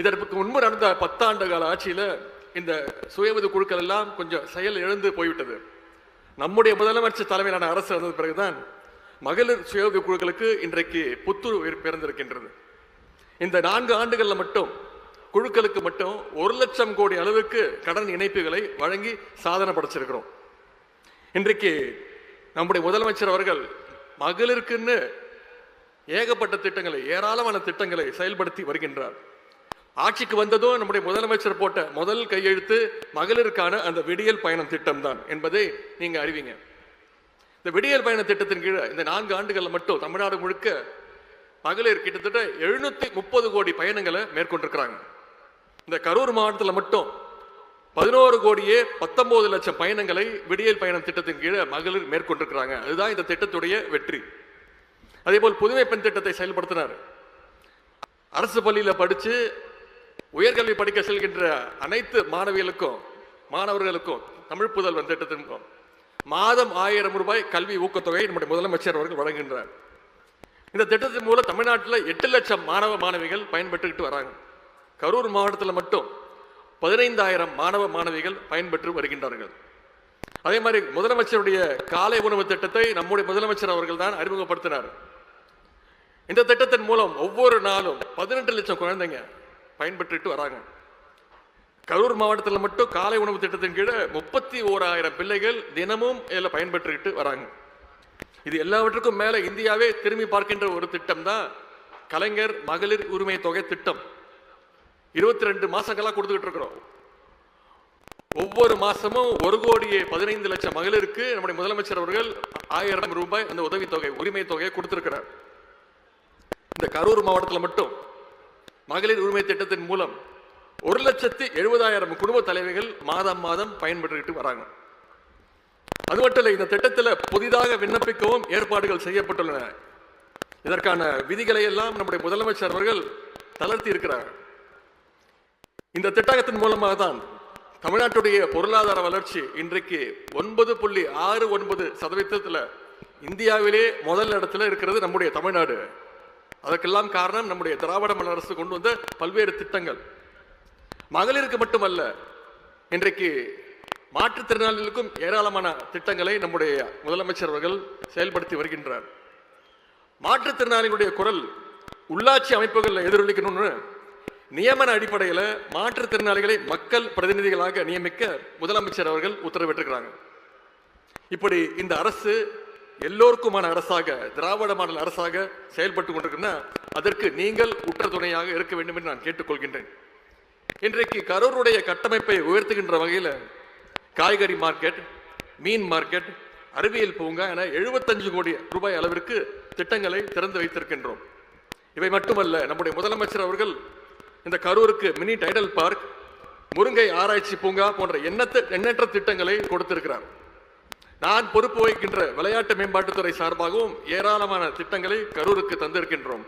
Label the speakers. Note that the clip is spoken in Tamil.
Speaker 1: இதற்கு முன்பு நடந்த 10 ஆண்டு கால ஆட்சியில இந்த சுய உதவி குழுக்கள் எல்லாம் கொஞ்சம் செயல் இழந்து போய்விட்டது. நம்முடைய முதலமைச்சர் தலைமையிலான அரசு வந்த பிறகுதான் மகளிர் சுய உதவி குழுக்களுக்கு இன்றைக்கு புத்துயிர் பிறந்திருக்கின்றது. இந்த 4 ஆண்டுகள்ல மட்டும் குழுக்களுக்கு மட்டும் 1,00,000 கோடி அளவுக்கு கடன் இணைப்புகளை வழங்கி சாதனை படைச்சிருக்கிறோம். இன்றைக்கு நம்முடைய முதலமைச்சர் அவர்கள் மகளிருக்குன்னு ஏகப்பட்ட திட்டங்களை, ஏராளமான திட்டங்களை செயல்படுத்தி வருகின்றார். ஆட்சிக்கு வந்ததும் நம்முடைய முதலமைச்சர் போட்ட முதல் கையெழுத்து மகளிருக்கான அந்த விடியல் பயணம் திட்டம் தான் என்பதை நீங்க அறிவீங்க. இந்த விடியல் பயண திட்டத்தின் கீழே இந்த 4 ஆண்டுகள்ல மட்டும் தமிழ்நாடு முழுக்க மகளிர் கிட்டத்தட்ட 730 கோடி பயணங்களை மேற்கொண்டிருக்கிறாங்க. இந்த கரூர் மாவட்டத்தில் மட்டும் 11 கோடியே 19 லட்சம் பயணங்களை விடியல் பயணம் திட்டத்தின் கீழே மகளிர் மேற்கொண்டிருக்கிறாங்க. அதுதான் இந்த திட்டத்துடைய வெற்றி. அதே போல் புதுமை பெண் திட்டத்தை செயல்படுத்தினார். அரசு பள்ளியில படிச்சு உயர்கல்வி படிக்க செல்கின்ற அனைத்து மாணவர்களுக்கும் தமிழ் புதல்வன் திட்டத்தின் மாதம் 1000 ரூபாய் கல்வி ஊக்கத்தொகை நம்முடைய முதலமைச்சர் அவர்கள் வழங்குகின்றார். இந்த திட்டத்தின் மூலம் தமிழ்நாட்டில் 8 லட்சம் மாணவ மாணவிகள் பயன்பெற்றுக்கிட்டு வராங்க. கரூர் மாவட்டத்தில் மட்டும் 15,000 மாணவ மாணவிகள் பயன்பெற்று வருகின்றார்கள். அதே மாதிரி முதலமைச்சருடைய காலை உணவு திட்டத்தை நம்முடைய முதலமைச்சர் அவர்கள் தான் அறிமுகப்படுத்தினார். இந்த திட்டத்தின் மூலம் ஒவ்வொரு நாளும் 18 லட்சம் குழந்தைங்க பயன்பெற்றுட்டு வராங்க. கரூர் மாவட்டத்தில் மட்டும் காலை உணவு திட்டத்தின் கீழே 31,000 பிள்ளைகள் தினமும் இதில் பயன்பெற்றுக்கிட்டு வராங்க. இது எல்லாவற்றுக்கும் மேல இந்தியாவே திரும்பி பார்க்கின்ற ஒரு திட்டம் தான் கலைஞர் மகளிர் உரிமை தொகை திட்டம். 22 மாசங்களா கொடுத்துக்கிட்டு இருக்கிறோம். ஒவ்வொரு மாசமும் 1,15,00,000 மகளிருக்கு நம்முடைய முதலமைச்சர் அவர்கள் 1000 ரூபாய் அந்த உதவித்தொகை உரிமை தொகையை கொடுத்திருக்கிறார். இந்த கரூர் மாவட்டத்தில் மட்டும் மகளிர் உரிமை திட்டத்தின் மூலம் 1,70,000 குடும்ப தலைவிகள் மாதம் பயன்பெற்றுக்கிட்டு வராங்க. அது மட்டும் இல்லை, இந்த திட்டத்தில் புதிதாக விண்ணப்பிக்கவும் ஏற்பாடுகள் செய்யப்பட்டுள்ளன. இதற்கான விதிகளை எல்லாம் நம்முடைய முதலமைச்சர் அவர்கள் தளர்த்தி இருக்கிறார். இந்த திட்டத்தின் மூலமாக தான் தமிழ்நாட்டுடைய பொருளாதார வளர்ச்சி இன்றைக்கு 9.69% இந்தியாவிலே முதல் இடத்துல இருக்கிறது நம்முடைய தமிழ்நாடு. அதற்கெல்லாம் காரணம் நம்முடைய திராவிட மாடல் அரசு கொண்டு வந்த பல்வேறு திட்டங்கள். மகளிருக்கு மட்டுமல்ல, இன்றைக்கு மாற்றுத்திறனாளிகளுக்கும் ஏராளமான திட்டங்களை நம்முடைய முதலமைச்சர் அவர்கள் செயல்படுத்தி வருகின்றார். மாற்றுத்திறனாளிகளுடைய குரல் உள்ளாட்சி அமைப்புகளில் எதிரொலிக்கணும்னு நியமன அடிப்படையில் மாற்றுத்திறனாளிகளை மக்கள் பிரதிநிதிகளாக நியமிக்க முதலமைச்சர் அவர்கள் உத்தரவிட்டிருக்கிறாங்க. இப்படி இந்த அரசு எல்லோருக்குமான அரசாக, திராவிட மாடல் அரசாக செயல்பட்டு கொண்டிருக்குன்னா அதற்கு நீங்கள் உற்ற துணையாக இருக்க வேண்டும் என்று நான் கேட்டுக்கொள்கின்றேன். இன்றைக்கு கரூருடைய கட்டமைப்பை உயர்த்துகின்ற வகையில் காய்கறி மார்க்கெட், மீன் மார்க்கெட், அறிவியல் பூங்கா என 75 கோடி ரூபாய் அளவிற்கு திட்டங்களை திறந்து வைத்திருக்கின்றோம். இவை மட்டுமல்ல, நம்முடைய முதலமைச்சர் அவர்கள் இந்த கரூருக்கு மினி டைடல் பார்க், முருங்கை ஆராய்ச்சி பூங்கா போன்ற எண்ணற்ற திட்டங்களை கொடுத்திருக்கிறார். நான் பொறுப்பு வகிக்கின்ற விளையாட்டு மேம்பாட்டுத்துறை சார்பாகவும் ஏராளமான திட்டங்களை கரூருக்கு தந்திருக்கின்றோம்.